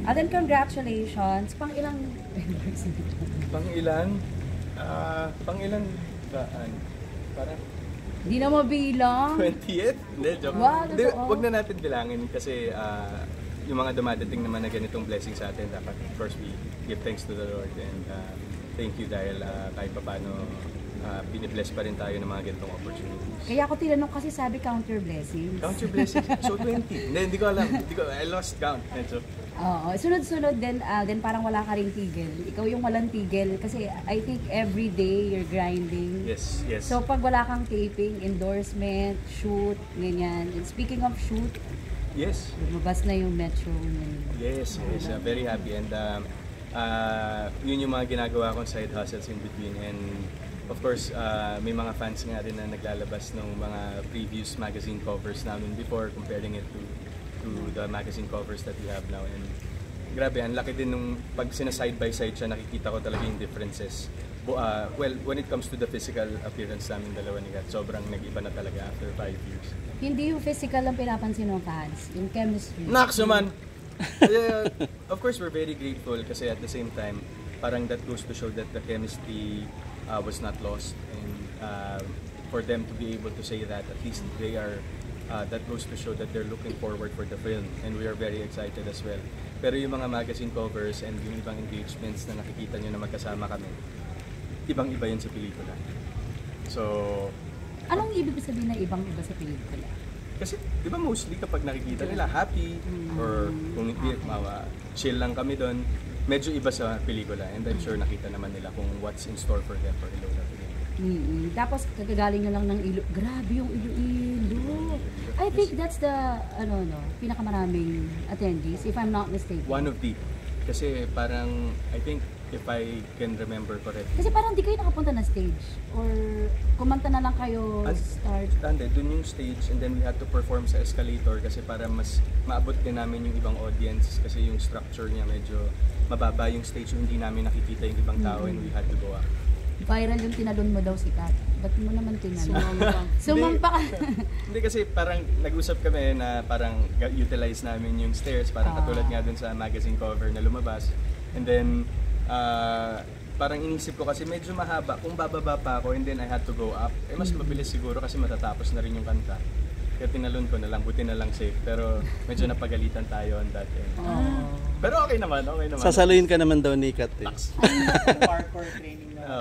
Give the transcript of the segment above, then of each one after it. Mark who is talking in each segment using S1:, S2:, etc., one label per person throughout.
S1: Then congratulations. Pang ilang anniversary?
S2: Pang ilan ba? Parang
S1: Di na mabilang.
S2: 20th? Hindi, joke.
S1: Wow,
S2: Hindi,
S1: totoo.
S2: wag na natin bilangin kasi yung mga dumadating naman na ganitong blessing sa atin, dapat of course we give thanks to the Lord and thank you dahil kahit paano binibless pa rin tayo ng mga ganitong opportunities.
S1: Kaya ako tinanong kasi sabi counter blessings.
S2: Count your blessings. So 20. Hindi ko alam. I lost count. Medyo.
S1: Oo, sunod-sunod then parang wala ka ring tigil. Ikaw yung walang tigil kasi I think every day you're grinding.
S2: Yes, yes.
S1: So pag wala kang taping, endorsement, shoot, ganyan. And speaking of shoot,
S2: Yes.
S1: lumabas na yung Metro.
S2: Yes, yes. Very happy and yun yung mga ginagawa kong side hustles in between and of course, may mga fans nga rin na naglalabas ng mga previous magazine covers namin before, comparing it to the magazine covers that we have now. And grabe, ang laki din nung pag sina-side by side siya, nakikita ko talaga yung differences. Well, when it comes to the physical appearance namin dalawa ni Kat, sobrang nag-iba na talaga after 5 years.
S1: Hindi yung physical ang pinapansin ng fans, yung chemistry.
S2: Naks naman! Of course, we're very grateful kasi at the same time, parang that goes to show that the chemistry was not lost and for them to be able to say that, at least they are, that goes to show that they're looking forward for the film and we are very excited as well. Pero yung mga magazine covers and yung ibang engagements na nakikita nyo na magkasama kami, ibang-iba yun sa pelikula. So,
S1: Anong ibig sabihin na ibang-iba sa pelikula?
S2: kasi di ba mostly kapag nakikita nila happy or kung hindi, chill lang kami doon, medyo iba sa pelikula and I'm sure nakita naman nila kung what's in store for them for Iloilo.
S1: Tapos kagagaling na lang ng Ilo. Grabe yung Iloilo. I think that's the pinakamaraming attendees if I'm not mistaken.
S2: One of the, kasi parang I think if I can remember correctly.
S1: Kasi parang di kayo nakapunta na stage or kumanta na lang kayo start.
S2: Dun yung stage and then we had to perform sa escalator kasi para mas maabot din namin yung ibang audience kasi yung structure niya medyo mababa yung stage, hindi namin nakikita yung ibang tao and we had to go up.
S1: Viral yung tinalon mo daw si Kat. Ba't mo naman tinalon? Sumampa ka.
S2: Hindi kasi parang nag-usap kami na parang utilize namin yung stairs parang katulad nga dun sa magazine cover na lumabas. And then parang inisip ko kasi medyo mahaba kung bababa pa ako and then I had to go up. Mas mabilis siguro kasi matatapos na rin yung kanta. Kaya tinalon ko na lang, buti na lang safe. Pero medyo napagalitan tayo on that end. Pero okay naman.
S3: Sasaluhin ka naman daw ni Kat.
S4: Parkour training na.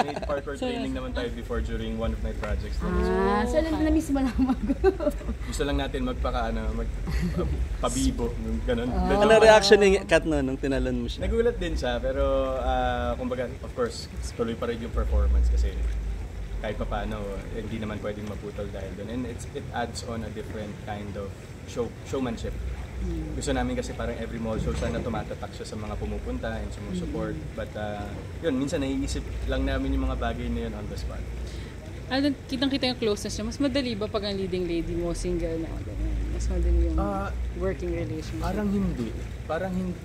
S2: May parkour training naman tayo before during one of my projects.
S1: So na-miss mo lang
S2: Gusto lang natin pabibo, ganun.
S3: Ano reaction ni Kat nung tinalon mo siya?
S2: Nagulat din siya, pero kumbaga, of course, tuloy pa rin yung performance kasi kahit pa paano, hindi naman pwedeng maputol dahil doon. And it adds on a different kind of showmanship. Gusto namin kasi parang every mall show sana tumatatak siya sa mga pumupunta and sumusupport. But yun, minsan naiisip lang namin yung mga bagay na yun on the spot.
S5: Kitang-kita yung closeness niya. Mas madali ba pag ang leading lady mo single na? Mas madali yung working relationship?
S2: Parang hindi.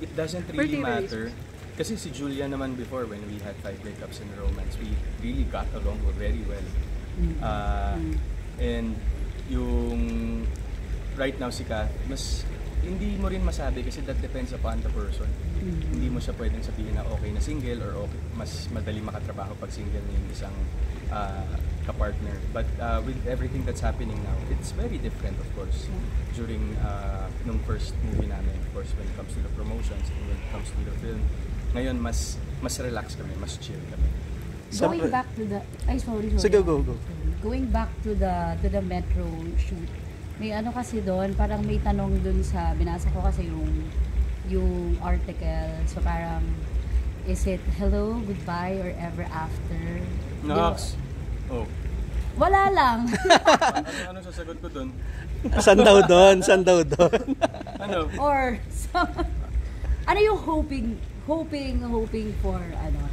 S2: It doesn't really matter. Kasi si Julia naman before, when we had 5 breakups in a romance, we really got along very well. And yung right now si Kat, mas hindi mo rin masabi kasi that depends upon the person. Hindi mo siya pwedeng sabihin na okay na single or okay, mas madali makatrabaho pag single na yung isang kapartner. But with everything that's happening now, it's very different of course. During nung first movie namin, of course, when it comes to the promotions and when it comes to the film, ngayon mas relax kami, mas chill kami.
S1: Going back to the sorry.
S3: Sige, go.
S1: Going back to the Metro shoot. May ano kasi doon, parang may tanong doon sa binasa ko kasi yung article. So parang is it hello, goodbye or ever after?
S2: Nox. Oh.
S1: Wala lang.
S2: Ano sasagot ko doon?
S3: San daw doon?
S2: Ano?
S1: Or ano yung hoping for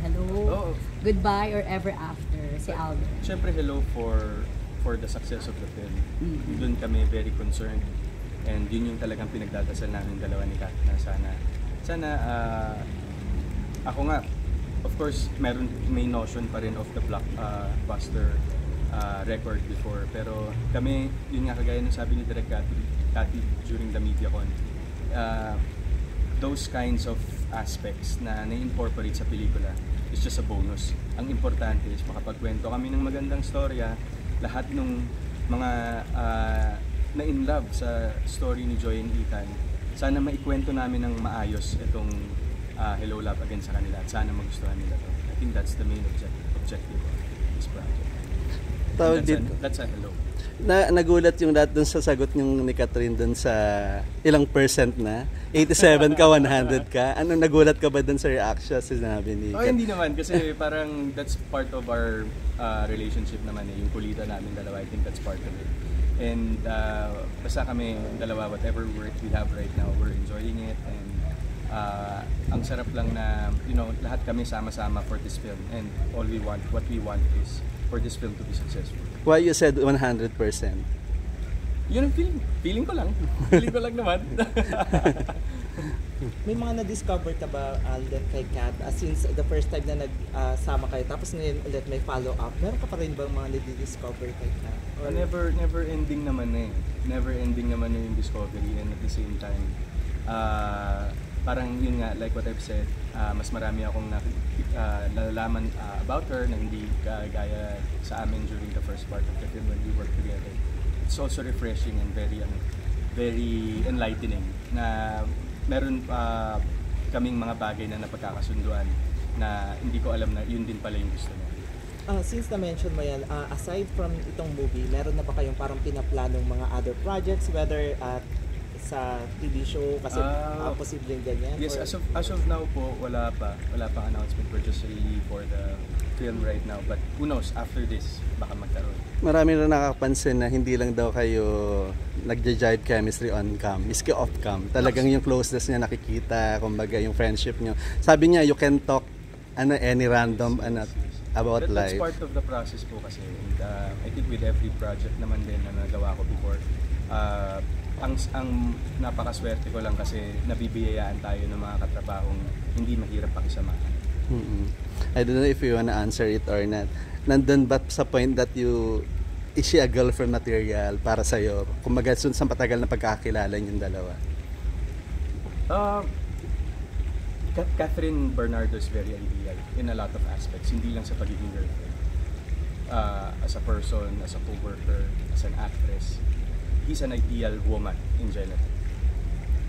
S1: hello, goodbye or ever after si Alden?
S2: Siyempre hello for the success of the film. Doon kami very concerned and yun yung talagang pinagdadasal namin dalawa ni Kat na sana ako nga of course may notion pa rin of the blockbuster record before pero kami yun nga kagaya ng sabi ni Direk Cathy during the MediaCon, those kinds of aspects na na-incorporate sa pelikula is just a bonus. Ang importante is makapagkwento kami ng magandang storya, lahat ng mga na in love sa story ni Joy and Ethan, sana maikwento namin ng maayos itong Hello Love Again sa kanila at sana magustuhan nila to. I think that's the main objective of this project.
S3: Tawag dito.
S2: That's a hello.
S3: Nagulat yung lahat dun sa sagot yung ni Catherine dun sa ilang percent na? 87 ka, 100 ka? Ano, nagulat ka ba dun sa reaction sinabi ni
S2: Oh, hindi naman kasi parang that's part of our relationship naman yung kulitan namin dalawa. I think that's part of it. And basta kami dalawa, whatever work we have right now, we're enjoying it. And ang sarap lang na, lahat kami sama-sama for this film. And what we want is for this film to be successful.
S3: Why you said 100%?
S2: Yun ang feeling. Feeling ko lang. Feeling ko lang naman.
S4: May mga na-discover ka ba, Alden, kay Kat? Since the first time na nagsama kayo, tapos ngayon ulit may follow-up, meron ka pa rin bang mga na-discover kay Kat? Or
S2: Never ending naman eh. Never ending naman yung discovery, and at the same time, parang yun nga, like what I've said, mas marami akong nalalaman about her na hindi gaya sa amin during the first part of the film when we worked together. It's also refreshing and very enlightening na meron kaming mga bagay na napagkakasunduan na hindi ko alam na yun din pala yung gusto niya.
S4: Since na-mention mo yan, aside from itong movie, meron na ba kayong parang pinaplanong mga other projects, whether sa TV show, kasi posibleng ganyan?
S2: Yes,
S4: or...
S2: as of now po, wala pa announcement. We're just really for the film right now. But who knows, after this, baka magkaroon.
S3: Marami na nakakapansin na hindi lang daw kayo nagja-jive chemistry on cam, miski off cam. Talagang yung closeness niya nakikita, kumbaga yung friendship niyo. Sabi niya, you can talk any random about life.
S2: That's part of the process po kasi. And, I think with every project naman din na nagawa ko before, ang napakaswerte ko lang kasi nabibiyayaan tayo ng mga katrabahong hindi mahirap pakisamahan.
S3: I don't know if you wanna answer it or not. Nandun ba sa point that is she a girlfriend material para sa'yo? Kumbaga sa matagal na pagkakakilala yung dalawa.
S2: Catherine Bernardo is very ideal in a lot of aspects, hindi lang sa pagiging girlfriend. As a person, as a co-worker, as an actress, he's an ideal woman in general.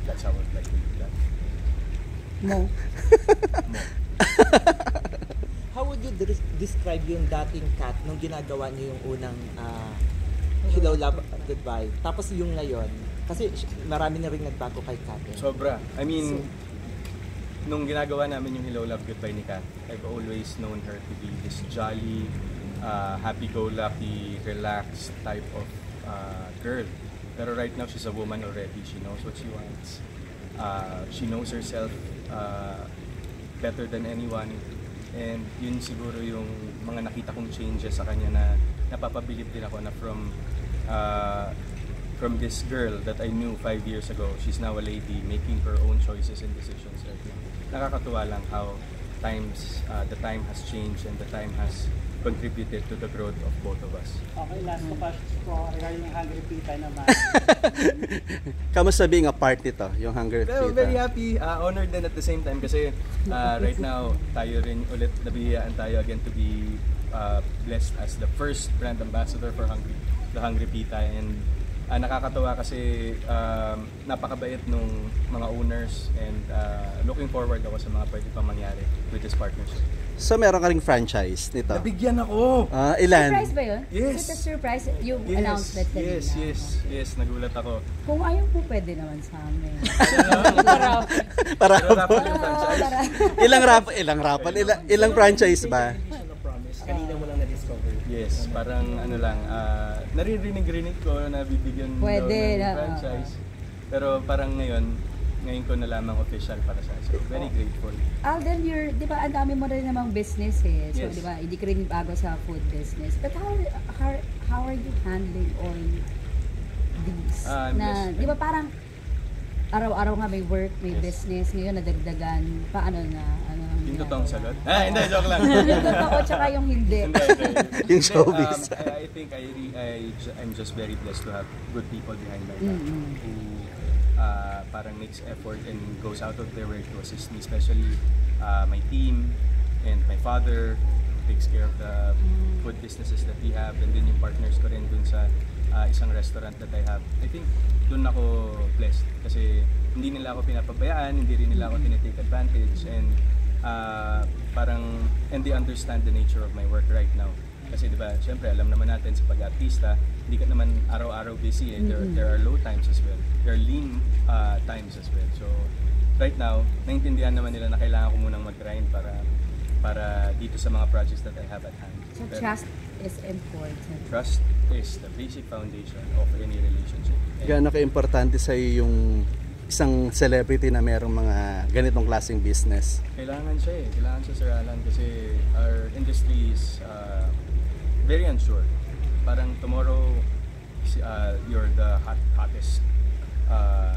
S2: That's how I'd like to do that.
S1: Mo.
S4: How would you describe yung dating Kat nung ginagawa niyo yung unang Hello Love Goodbye? Tapos yung ngayon, kasi marami na rin nagbago kay Kat.
S2: Sobra. I mean, nung ginagawa namin yung Hello Love Goodbye ni Kat, I've always known her to be this jolly, happy-go-lucky, relaxed type of girl. Pero right now, she's a woman already. She knows what she wants. She knows herself better than anyone. And yun siguro yung mga nakita kong changes sa kanya na napapabilib din ako na from this girl that I knew 5 years ago, she's now a lady making her own choices and decisions right now. Nakakatuwa lang how the time has changed and the time has contributed to the growth of both of us.
S6: Okay, last ko regarding yung Hungry Pita naman.
S3: Kamusta being a part nito, yung Hunger Pita?
S2: Very happy, honored din at the same time kasi right now tayo rin ulit nabihiyaan tayo again to be blessed as the first brand ambassador for the Hungry Pita, and nakakatawa kasi napakabait nung mga owners, and looking forward ako sa mga pwede pang mangyari with this partnership.
S3: So meron ka ring franchise nito?
S2: Nabigyan ako!
S3: Ilan?
S1: Surprise ba yun?
S2: Yes.
S1: Is it a surprise? Yung announcement kanina?
S2: Yes, nagulat ako.
S1: Kung ayaw po, pwede naman sa amin.
S3: Para
S2: Raffle yung franchise.
S3: ilang franchise ba?
S4: Kanina mo lang na-discover.
S2: Yes, parang naririnig ko na bibigyan
S1: Pwede
S2: daw ng
S1: na,
S2: franchise. Pero parang ngayon ko nalaman official para sa akin. So, very grateful.
S1: Alden, di ba, ang dami mo rin namang business eh. So,
S2: Yes.
S1: di ba, hindi ka rin bago sa food business. But how are you handling all these?
S2: Yes.
S1: Di ba parang araw-araw nga may work, may business, ngayon nadagdagan, paano na?
S2: Yung totoong sagot? Hindi, joke lang.
S1: Yung totoo, tsaka yung hindi.
S3: Yung showbiz.
S2: I think I'm just very blessed to have good people behind my back who parang makes effort and goes out of their way to assist me, especially my team and my father who takes care of the food businesses that we have, and then yung partners ko rin dun sa isang restaurant that I have. I think dun ako blessed kasi hindi nila ako pinapabayaan, hindi rin nila ako tinitake advantage, and and they understand the nature of my work right now. Kasi diba, syempre alam naman natin sa pag-artista, hindi ka naman araw-araw busy. There are low times as well. There are lean times as well. So right now, naintindihan naman nila na kailangan ko munang mag-grind para dito sa mga projects that I have at hand.
S1: So trust is important.
S2: Trust is the basic foundation of any relationship.
S3: Gaano ka-importante sa yung isang celebrity na merong mga ganitong klaseng business?
S2: Kailangan siya Kailangan siya, Sir Alan, kasi our industry is very unsure. Parang tomorrow, you're the hottest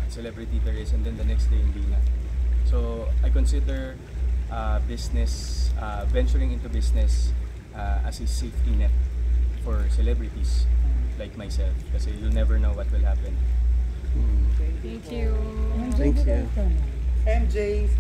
S2: celebrity there is, and then the next day, hindi na. So, I consider venturing into business as a safety net for celebrities like myself. Kasi you'll never know what will happen.
S5: Thank you.
S3: Thank you.
S6: MJ,